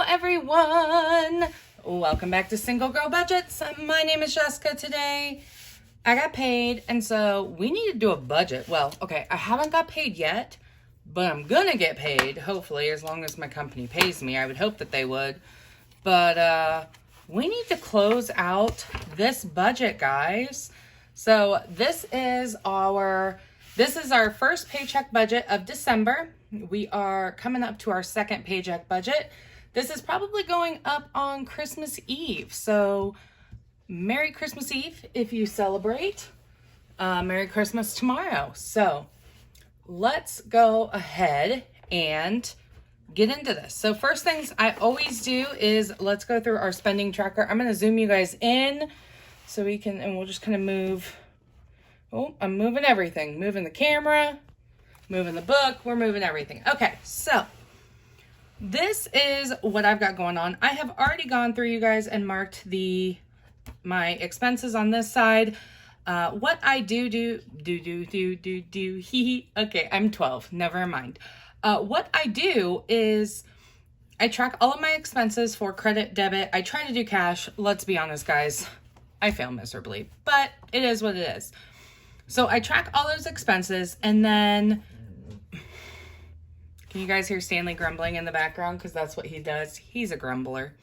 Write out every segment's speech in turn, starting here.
everyone, welcome back to Single Girl Budgets. My name is Jessica. Today I got paid, and so we need to do a budget. Well, okay, I haven't got paid yet, but I'm gonna get paid, hopefully, as long as my company pays me. I would hope that they would. But we need to close out this budget, guys. So this is our first paycheck budget of December. We are coming up to our second paycheck budget. This is probably going up on Christmas Eve. So Merry Christmas Eve if you celebrate. Merry Christmas tomorrow. So let's go ahead and get into this. So first things I always do is let's go through our spending tracker. I'm going to zoom you guys in so we can, and we'll just kind of move. Oh, I'm moving everything. Moving the camera, moving the book. We're moving everything. Okay, so this is what I've got going on. I have already gone through, you guys, and marked my expenses on this side. What I do, okay, I'm 12, never mind. What I do is I track all of my expenses for credit, debit. I try to do cash. Let's be honest, guys, I fail miserably, but it is what it is. So I track all those expenses, and then, can you guys hear Stanley grumbling in the background? Because that's what he does. He's a grumbler.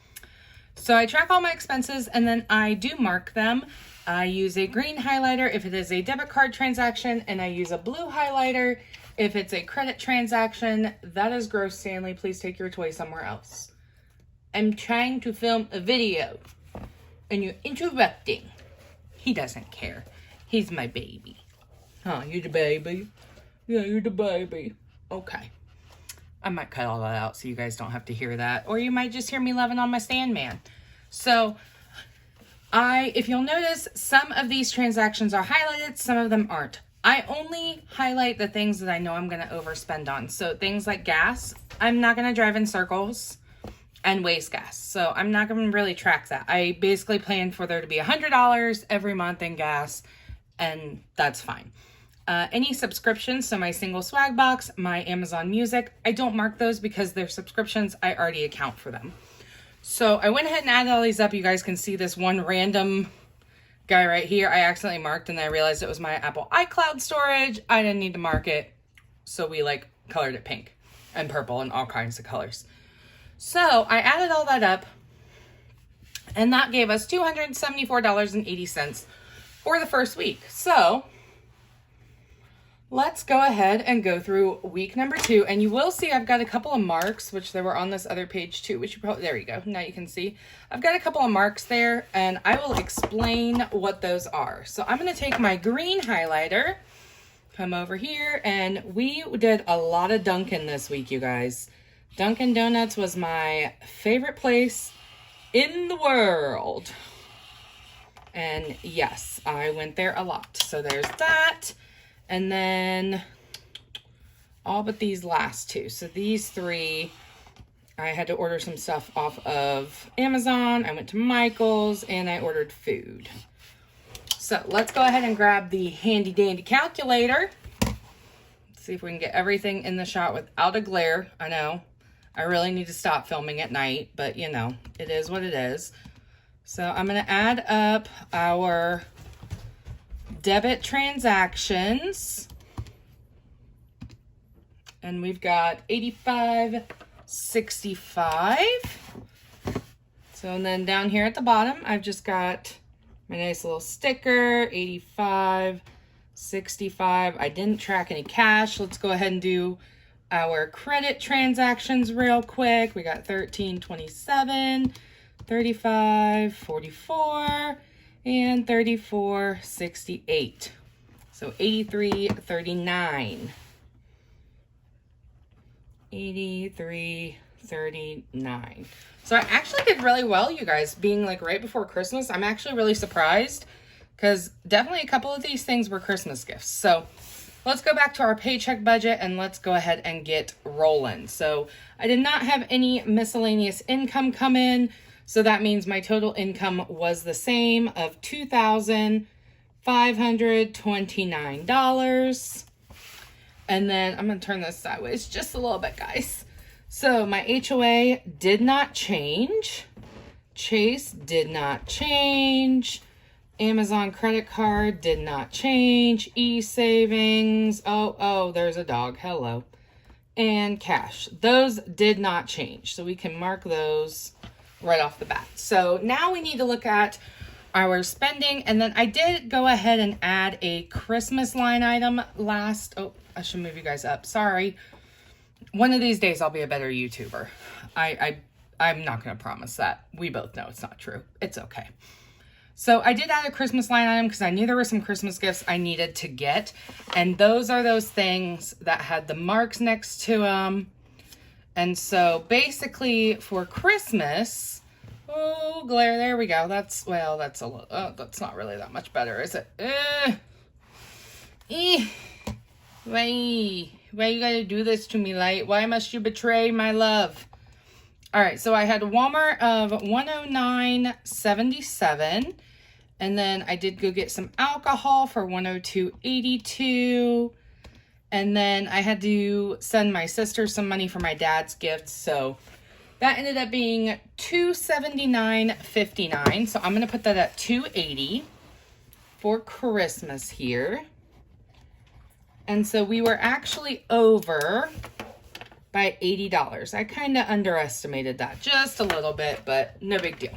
So I track all my expenses, and then I do mark them. I use a green highlighter if it is a debit card transaction, and I use a blue highlighter if it's a credit transaction. That is gross, Stanley. Please take your toy somewhere else. I'm trying to film a video, and you're interrupting. He doesn't care. He's my baby. Huh, you the baby? Yeah, you're the baby. Okay. I might cut all that out so you guys don't have to hear that. Or you might just hear me loving on my stand man. So, if you'll notice, some of these transactions are highlighted, some of them aren't. I only highlight the things that I know I'm going to overspend on. So, things like gas, I'm not going to drive in circles and waste gas. So, I'm not going to really track that. I basically plan for there to be $100 every month in gas, and that's fine. Any subscriptions, so my single swag box, my Amazon Music, I don't mark those because they're subscriptions. I already account for them. So I went ahead and added all these up. You guys can see this one random guy right here. I accidentally marked, and then I realized it was my Apple iCloud storage. I didn't need to mark it. So we colored it pink and purple and all kinds of colors. So I added all that up, and that gave us $274.80 for the first week. So let's go ahead and go through week number 2. And you will see I've got a couple of marks, which they were on this other page too, which you probably, there you go. Now you can see I've got a couple of marks there, and I will explain what those are. So I'm going to take my green highlighter, come over here, and we did a lot of Dunkin' this week, you guys. Dunkin' Donuts was my favorite place in the world. And yes, I went there a lot. So there's that. And then all but these last two. So these 3, I had to order some stuff off of Amazon. I went to Michael's and I ordered food. So let's go ahead and grab the handy dandy calculator. Let's see if we can get everything in the shot without a glare. I know I really need to stop filming at night, but you know, it is what it is. So I'm going to add up our debit transactions, and we've got $85.65. So, and then down here at the bottom, I've just got my nice little sticker, $85.65. I didn't track any cash. Let's go ahead and do our credit transactions real quick. We got $13.27, $35.44. and $34.68. So $83.39. $83.39. So I actually did really well, you guys, being right before Christmas. I'm actually really surprised because definitely a couple of these things were Christmas gifts. So let's go back to our paycheck budget and let's go ahead and get rolling. So I did not have any miscellaneous income come in. So that means my total income was the same of $2,529. And then I'm going to turn this sideways just a little bit, guys. So my HOA did not change. Chase did not change. Amazon credit card did not change. E-savings. Oh, there's a dog. Hello. And cash. Those did not change. So we can mark those right off the bat. So now we need to look at our spending. And then I did go ahead and add a Christmas line item last. Oh, I should move you guys up. Sorry. One of these days I'll be a better YouTuber. I'm not going to promise that. We both know it's not true. It's okay. So I did add a Christmas line item because I knew there were some Christmas gifts I needed to get. And those are those things that had the marks next to them. And so basically for Christmas, oh, glare, there we go. That's a little, that's not really that much better, is it? Why you gotta do this to me, Light? Why must you betray my love? All right, so I had Walmart of $109.77. And then I did go get some alcohol for $102.82. And then I had to send my sister some money for my dad's gift. So that ended up being $279.59. So I'm going to put that at $280 for Christmas here. And so we were actually over by $80. I kind of underestimated that just a little bit, but no big deal.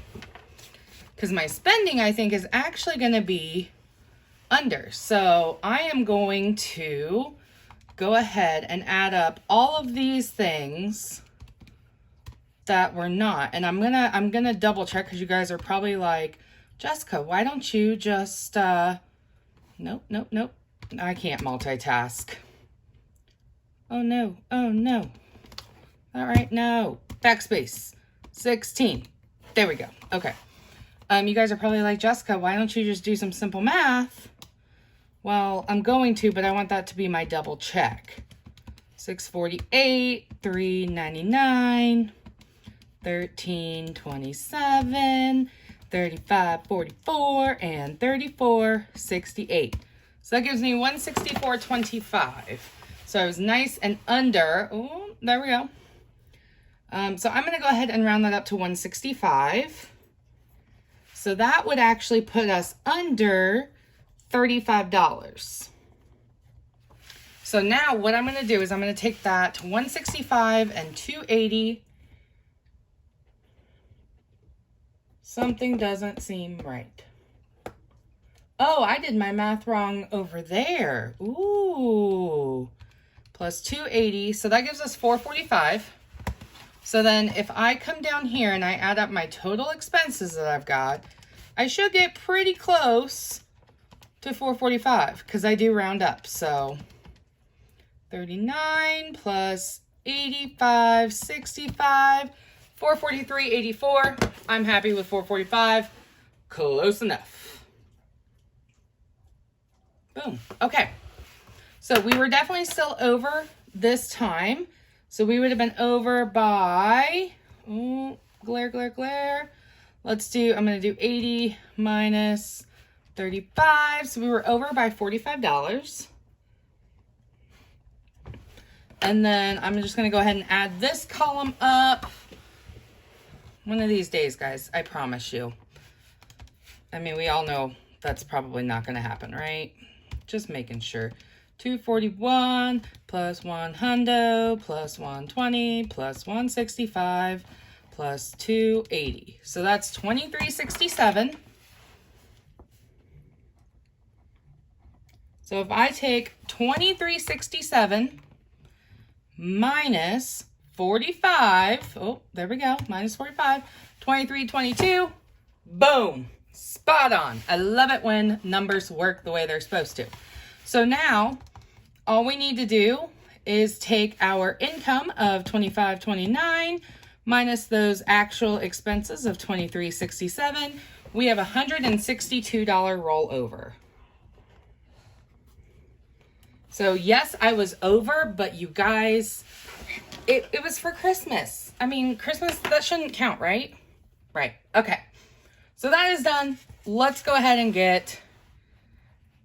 Because my spending, I think, is actually going to be under. So I am going to go ahead and add up all of these things that were not. And I'm gonna double check because you guys are probably like, Jessica, why don't you just nope. I can't multitask. Oh no. All right, no. Backspace. 16. There we go. Okay. You guys are probably like, Jessica, why don't you just do some simple math? Well, I'm going to, but I want that to be my double check. 648, 399, 1327, 3544, and 3468. So that gives me 164.25. So I was nice and under. Oh, there we go. So I'm going to go ahead and round that up to 165. So that would actually put us under $35. So now what I'm going to do is I'm going to take that 165 and 280. Something doesn't seem right. Oh, I did my math wrong over there. Ooh. Plus 280. So that gives us 445. So then if I come down here and I add up my total expenses that I've got, I should get pretty close to 445 because I do round up. So 39 plus 85, 65, 443.84. I'm happy with 445. Close enough. Boom. Okay. So we were definitely still over this time. So we would have been over by, oh, glare. Let's do, I'm going to do 80 minus 35. So we were over by $45. And then I'm just going to go ahead and add this column up. One of these days, guys, I promise you. I mean, we all know that's probably not going to happen, right? Just making sure. 241 plus 100 plus 120 plus 165 plus 280. So that's 2367. So if I take 2367 minus 45, oh, there we go, minus 45, 2322, boom, spot on. I love it when numbers work the way they're supposed to. So now, all we need to do is take our income of $25.29 minus those actual expenses of $23.67. We have a $162 rollover. So yes, I was over, but you guys, it was for Christmas. I mean, Christmas, that shouldn't count, right? Right. Okay. So that is done. Let's go ahead and get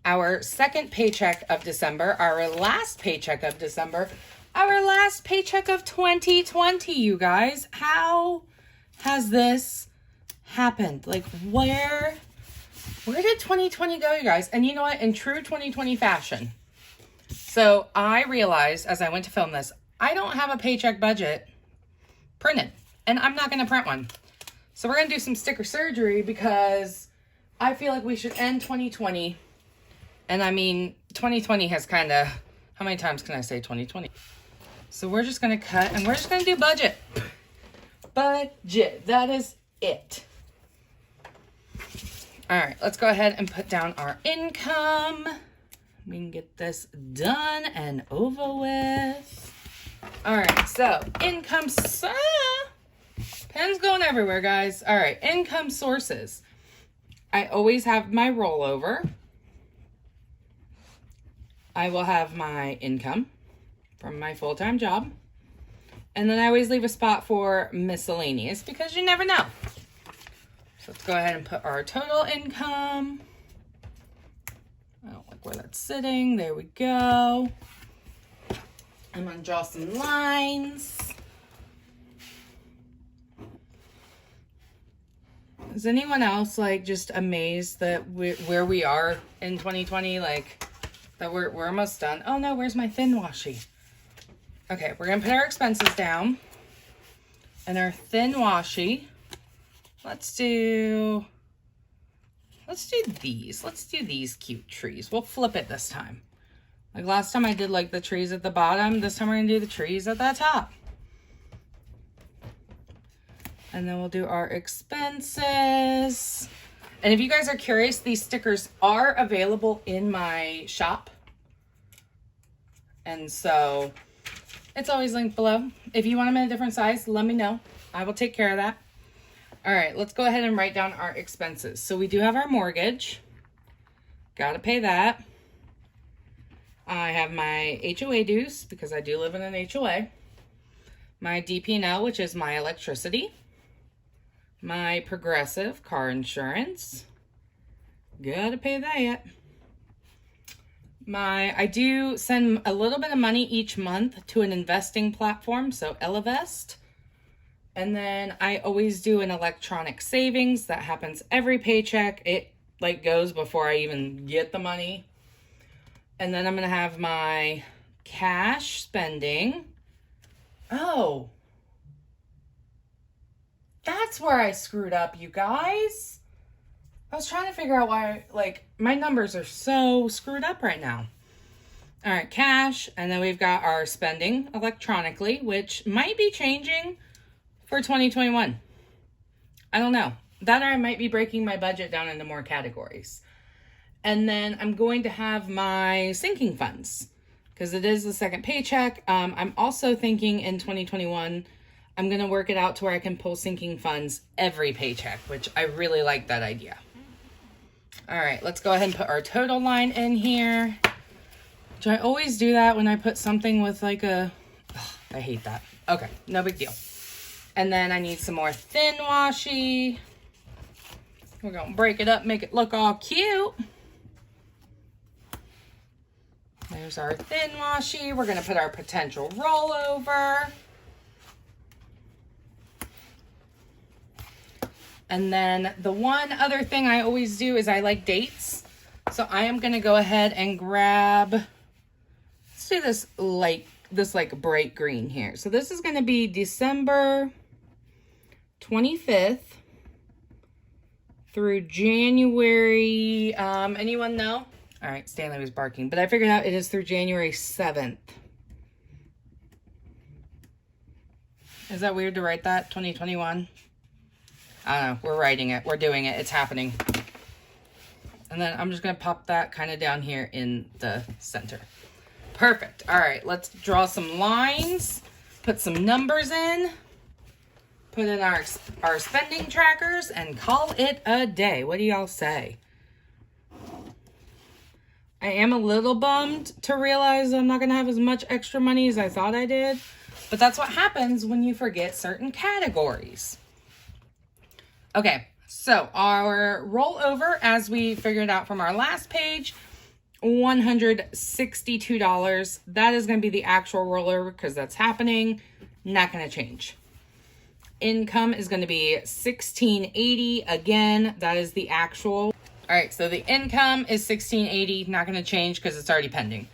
our second paycheck of December, our last paycheck of December. our last paycheck of 2020, you guys. How has this happened? Like, where did 2020 go, you guys? And you know what? In true 2020 fashion. So I realized as I went to film this, I don't have a paycheck budget printed. And I'm not going to print one. So we're going to do some sticker surgery because I feel like we should end 2020. And I mean, 2020 has kind of... How many times can I say 2020? So we're just going to cut and we're just going to do budget. Budget. That is it. All right, let's go ahead and put down our income. We can get this done and over with. All right, so income. Pen's going everywhere, guys. All right, income sources. I always have my rollover. I will have my income from my full-time job. And then I always leave a spot for miscellaneous because you never know. So let's go ahead and put our total income. I don't like where that's sitting. There we go. I'm going to draw some lines. Is anyone else like just amazed that where we are in 2020? Like that we're almost done. Oh no, where's my thin washi? Okay, we're going to put our expenses down. And our thin washi. Let's do these. Let's do these cute trees. We'll flip it this time. Like last time I did like the trees at the bottom. This time we're going to do the trees at the top. And then we'll do our expenses. And if you guys are curious, these stickers are available in my shop. And so it's always linked below. If you want them in a different size, let me know. I will take care of that. All right, let's go ahead and write down our expenses. So we do have our mortgage. Got to pay that. I have my HOA dues because I do live in an HOA. My DP&L, which is my electricity. My Progressive car insurance. Got to pay that. I do send a little bit of money each month to an investing platform, so Elevest. And then I always do an electronic savings. That happens every paycheck. It like goes before I even get the money. And then I'm going to have my cash spending. Oh. That's where I screwed up, you guys. I was trying to figure out why, like, my numbers are so screwed up right now. All right, cash. And then we've got our spending electronically, which might be changing for 2021. I don't know. That or I might be breaking my budget down into more categories. And then I'm going to have my sinking funds because it is the second paycheck. I'm also thinking in 2021, I'm going to work it out to where I can pull sinking funds every paycheck, which I really like that idea. All right, let's go ahead and put our total line in here. Do I always do that when I put something with like a... Ugh, I hate that. Okay, no big deal. And then I need some more thin washi. We're going to break it up, make it look all cute. There's our thin washi. We're going to put our potential rollover. And then the one other thing I always do is I like dates. So I am going to go ahead and grab, let's do this like bright green here. So this is going to be December 25th through January, anyone know? All right, Stanley was barking, but I figured out it is through January 7th. Is that weird to write that? 2021? I don't know. We're writing it. We're doing it. It's happening. And then I'm just going to pop that kind of down here in the center. Perfect. All right, let's draw some lines, put some numbers in, put in our spending trackers, and call it a day. What do y'all say? I am a little bummed to realize I'm not going to have as much extra money as I thought I did. But that's what happens when you forget certain categories. Okay, so our rollover, as we figured out from our last page, $162. That is going to be the actual rollover because that's happening. Not going to change. Income is going to be $1,680. Again, that is the actual. All right, so the income is $1,680. Not going to change because it's already pending.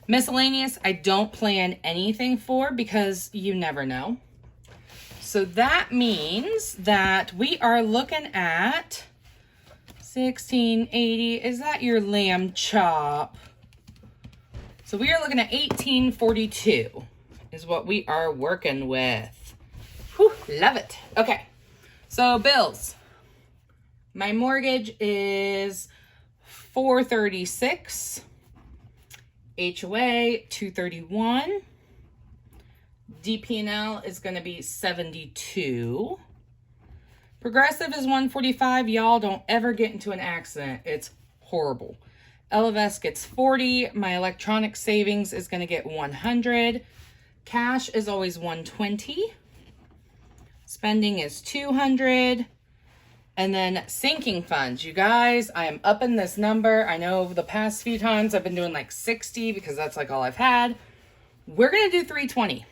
Miscellaneous, I don't plan anything for because you never know. So that means that we are looking at $1,680. Is that your lamb chop? So we are looking at $1,842 is what we are working with. Whew, love it. Okay, so bills. My mortgage is $436. HOA $231. DP&L is going to be $72. Progressive is $145. Y'all don't ever get into an accident. It's horrible. LFS gets $40. My electronic savings is going to get $100. Cash is always $120. Spending is $200. And then sinking funds. You guys, I am upping this number. I know over the past few times I've been doing like 60 because that's like all I've had. We're going to do $320.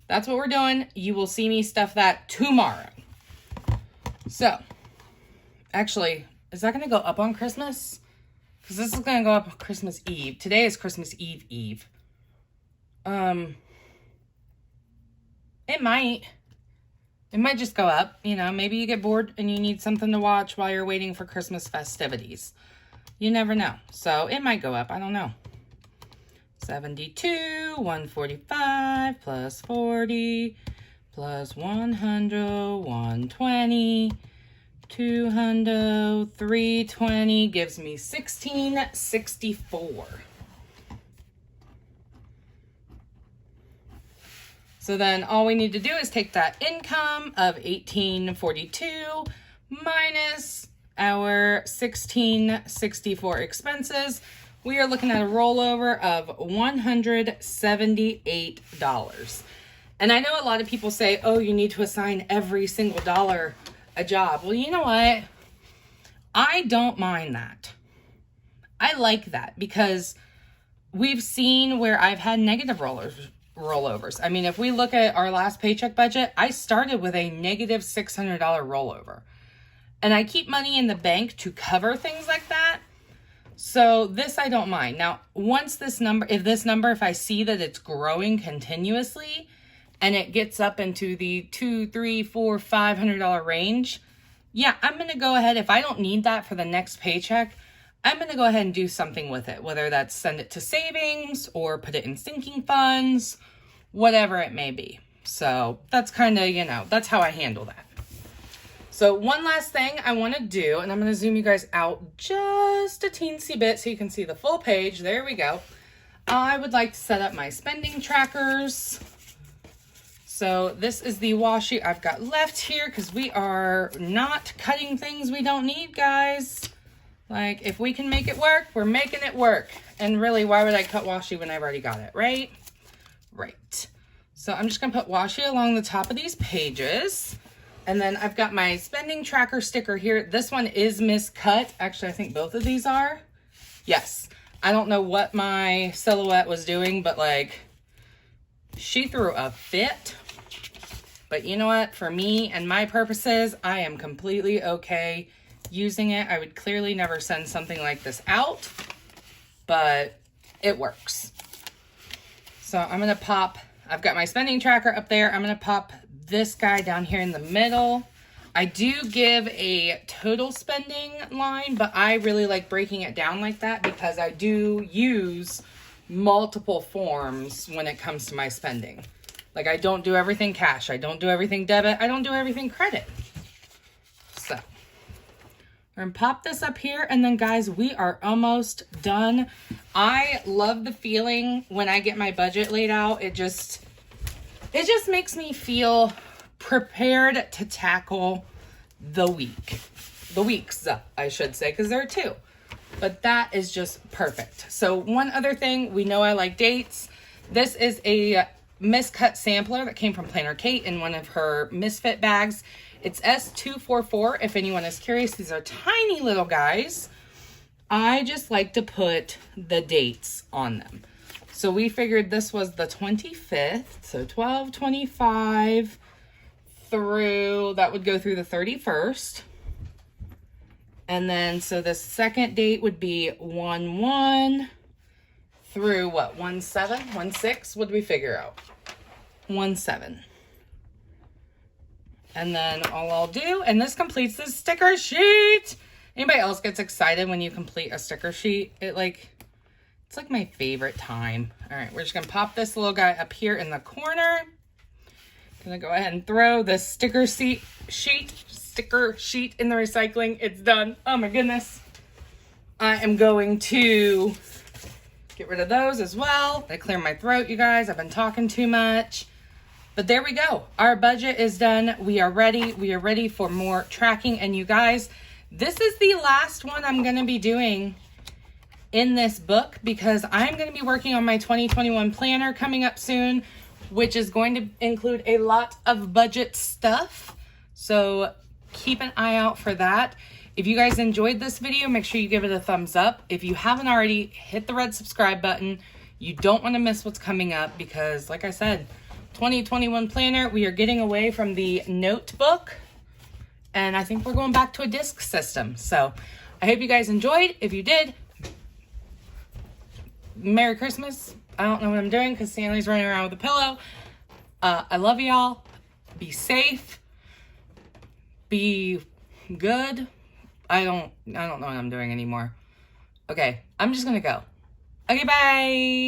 That's what we're doing. You will see me stuff that tomorrow. So, actually, is that going to go up on Christmas? Because this is going to go up on Christmas Eve. Today is Christmas Eve Eve. It might. It might just go up. You know, maybe you get bored and you need something to watch while you're waiting for Christmas festivities. You never know. So, it might go up. I don't know. 72, 145, plus 40, plus 100, 120, 200, 320, gives me 1664. So then all we need to do is take that income of 1842 minus our 1664 expenses. We are looking at a rollover of $178. And I know a lot of people say, oh, you need to assign every single dollar a job. Well, you know what? I don't mind that. I like that because we've seen where I've had negative rollovers. I mean, if we look at our last paycheck budget, I started with a negative $600 rollover. And I keep money in the bank to cover things like that. So this I don't mind. Now, once if I see that it's growing continuously and it gets up into the $200, $300, $400, $500 range, yeah, I'm going to go ahead. If I don't need that for the next paycheck, I'm going to go ahead and do something with it, whether that's send it to savings or put it in sinking funds, whatever it may be. So that's kind of, that's how I handle that. So one last thing I want to do, and I'm going to zoom you guys out just a teensy bit so you can see the full page. There we go. I would like to set up my spending trackers. So this is the washi I've got left here because we are not cutting things we don't need, guys. Like, if we can make it work, we're making it work. And really, why would I cut washi when I've already got it, right? Right. So I'm just going to put washi along the top of these pages. And then I've got my spending tracker sticker here. This one is miscut. Actually, I think both of these are. Yes. I don't know what my silhouette was doing, but like, she threw a fit. But you know what? For me and my purposes, I am completely okay using it. I would clearly never send something like this out, but it works. So I'm going to pop, I've got my spending tracker up there. I'm going to pop this guy down here in the middle. I do give a total spending line, but I really like breaking it down like that because I do use multiple forms when it comes to my spending. Like, I don't do everything cash. I don't do everything debit. I don't do everything credit. So we're gonna pop this up here, and then guys, we are almost done. I love the feeling when I get my budget laid out. It just makes me feel prepared to tackle the weeks, I should say, because there are two. But that is just perfect. So one other thing, we know I like dates. This is a miscut sampler that came from Planner Kate in one of her misfit bags. It's S244 if anyone is curious. These are tiny little guys. I just like to put the dates on them. So we figured this was the 25th, so 12/25 through, that would go through the 31st. And then, so the second date would be 1/1 through what, 1/7, 1/6? What did we figure out? 1/7. And then all I'll do, and this completes the sticker sheet. Anybody else gets excited when you complete a sticker sheet? It's like my favorite time. All right, we're just gonna pop this little guy up here in the corner. Gonna go ahead and throw the sticker sheet in the recycling. It's done. Oh my goodness. I am going to get rid of those as well. I clear my throat, you guys. I've been talking too much. But there we go. Our budget is done. We are ready. We are ready for more tracking. And you guys, this is the last one I'm going to be doing in this book because I'm going to be working on my 2021 planner coming up soon, which is going to include a lot of budget stuff. So keep an eye out for that. If you guys enjoyed this video, make sure you give it a thumbs up. If you haven't already, hit the red subscribe button. You don't want to miss what's coming up because, like I said, 2021 planner, we are getting away from the notebook, and I think we're going back to a disc system. So I hope you guys enjoyed. If you did, Merry Christmas. I don't know what I'm doing because Stanley's running around with a pillow. I love y'all. Be safe. Be good. I don't know what I'm doing anymore. Okay, I'm just gonna go. Okay, bye.